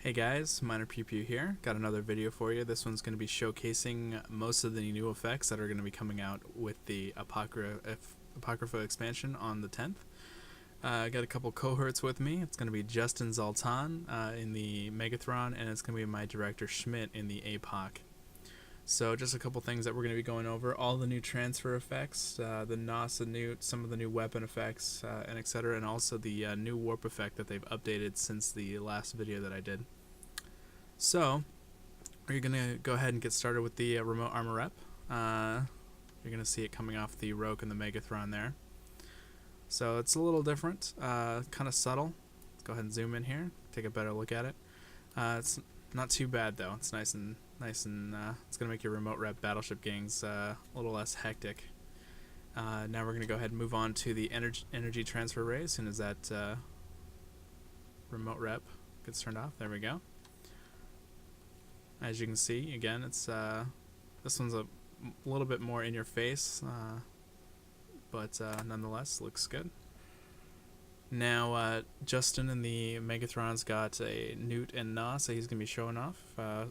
Hey guys, MINERPEWPEW here. Got another video for you. This one's going to be showcasing most of the new effects that are going to be coming out with the Apocrypha expansion on the 10th. I got a couple cohorts with me. It's going to be Justin Zoltan in the Megathron, and it's going to be my director Schmidt in the APOC. So just a couple things that we're going to be going over. All the new transfer effects, the NOS, some of the new weapon effects, and etc. And also the new warp effect that they've updated since the last video that I did. So we're going to go ahead and get started with the remote armor rep. You're going to see it coming off the Rogue and the Megathron there. So it's a little different, kind of subtle. Let's go ahead and zoom in here, take a better look at it. It's not too bad though. It's nice and it's gonna make your remote rep battleship gangs a little less hectic. Now we're gonna go ahead and move on to the energy transfer ray as soon as that remote rep gets turned off. There we go. As you can see, again, it's this one's a little bit more in your face, but nonetheless looks good. Now, Justin in the Megathron's got a Newt and NOS that he's going to be showing off.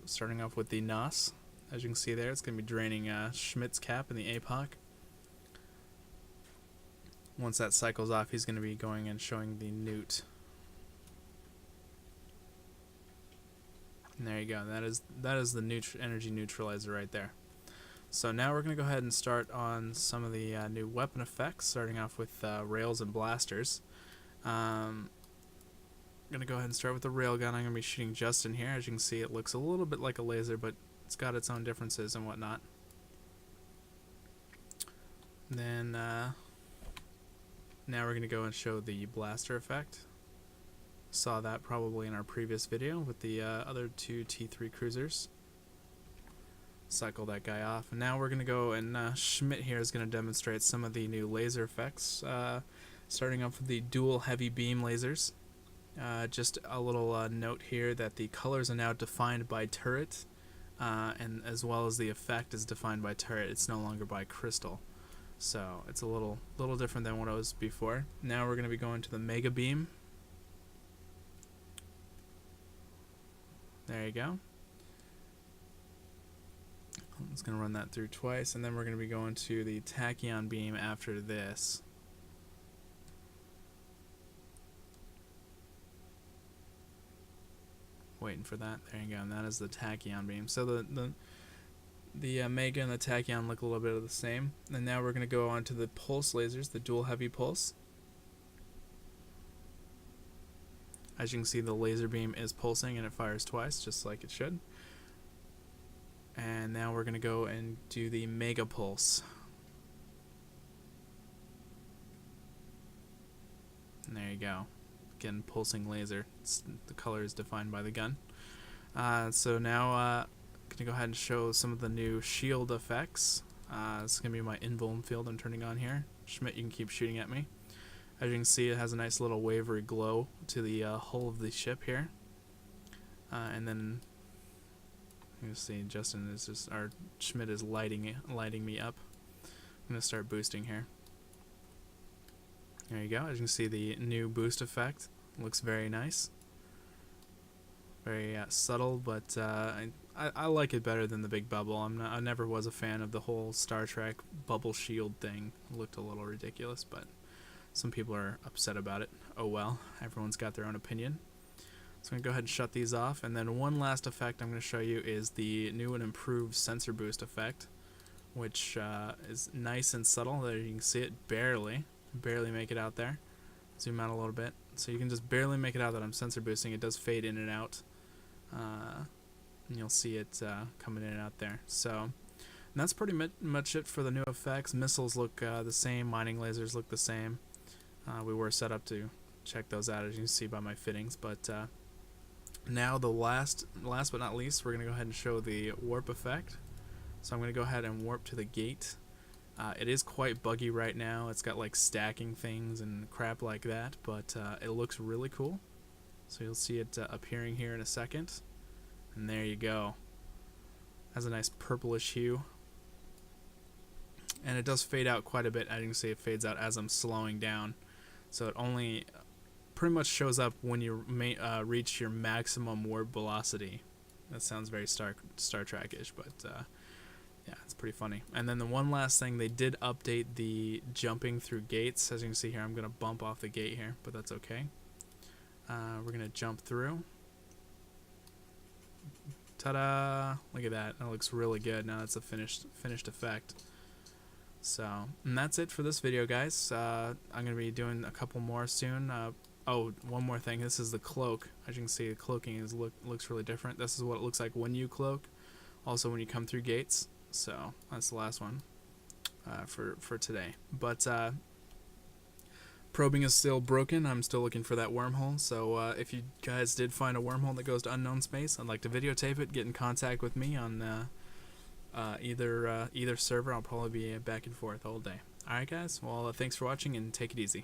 Starting off with the NOS. As you can see there, it's going to be draining Schmidt's cap in the APOC. Once that cycles off, he's going to be going and showing the Newt. And there you go. That is the energy neutralizer right there. So now we're going to go ahead and start on some of the new weapon effects, starting off with rails and blasters. I'm going to go ahead and start with the railgun. I'm going to be shooting Justin here. As you can see, it looks a little bit like a laser, but it's got its own differences and whatnot. Then now we're going to go and show the blaster effect. Saw that probably in our previous video with the other two T3 cruisers. Cycle that guy off. And now we're going to go and Schmidt here is going to demonstrate some of the new laser effects. Starting off with the dual heavy beam lasers. Just a little note here that the colors are now defined by turret, and as well as the effect is defined by turret. It's no longer by crystal. So it's a little different than what it was before. Now we're going to be going to the mega beam. There you go. I'm just going to run that through twice, and then we're going to be going to the tachyon beam after this. Waiting for that. There you go. And that is the tachyon beam. So the Mega and the tachyon look a little bit of the same. And now we're going to go on to the pulse lasers, the dual heavy pulse. As you can see, the laser beam is pulsing and it fires twice, just like it should. And now we're going to go and do the Mega Pulse. And there you go. Again, pulsing laser. The color is defined by the gun. So now I'm going to go ahead and show some of the new shield effects. This is going to be my invuln field I'm turning on here. Schmidt, you can keep shooting at me. As you can see, it has a nice little wavery glow to the hull of the ship here. And then you see Justin is Schmidt is lighting me up. I'm going to start boosting here. There you go. As you can see, the new boost effect looks very nice. Very subtle, but I like it better than the big bubble. I never was a fan of the whole Star Trek bubble shield thing. It looked a little ridiculous, but some people are upset about it. Oh well, everyone's got their own opinion. So I'm going to go ahead and shut these off. And then one last effect I'm going to show you is the new and improved sensor boost effect, which is nice and subtle. There you can see it barely make it out there. Zoom out a little bit. So you can just barely make it out that I'm sensor boosting. It does fade in and out. And you'll see it coming in and out there. So and that's pretty much it for the new effects. Missiles look the same. Mining lasers look the same. We were set up to check those out, as you can see by my fittings. But now the last but not least, we're going to go ahead and show the warp effect. So I'm going to go ahead and warp to the gate. It is quite buggy right now. It's got like stacking things and crap like that, but it looks really cool. So you'll see it appearing here in a second. And there you go. Has a nice purplish hue. And it does fade out quite a bit. As you can see, it fades out as I'm slowing down. So it only pretty much shows up when you reach your maximum warp velocity. That sounds very Star Trek-ish, but yeah, it's pretty funny. And then the one last thing, they did update the jumping through gates. As you can see here, I'm going to bump off the gate here, but that's okay. We're going to jump through. Ta-da! Look at that. That looks really good. Now that's a finished effect. So, and that's it for this video, guys. I'm going to be doing a couple more soon. Oh, one more thing. This is the cloak. As you can see, the cloaking looks really different. This is what it looks like when you cloak. Also when you come through gates. So, that's the last one for today. But probing is still broken. I'm still looking for that wormhole. So if you guys did find a wormhole that goes to unknown space, I'd like to videotape it. Get in contact with me on either server. I'll probably be back and forth all day. Alright guys, well thanks for watching and take it easy.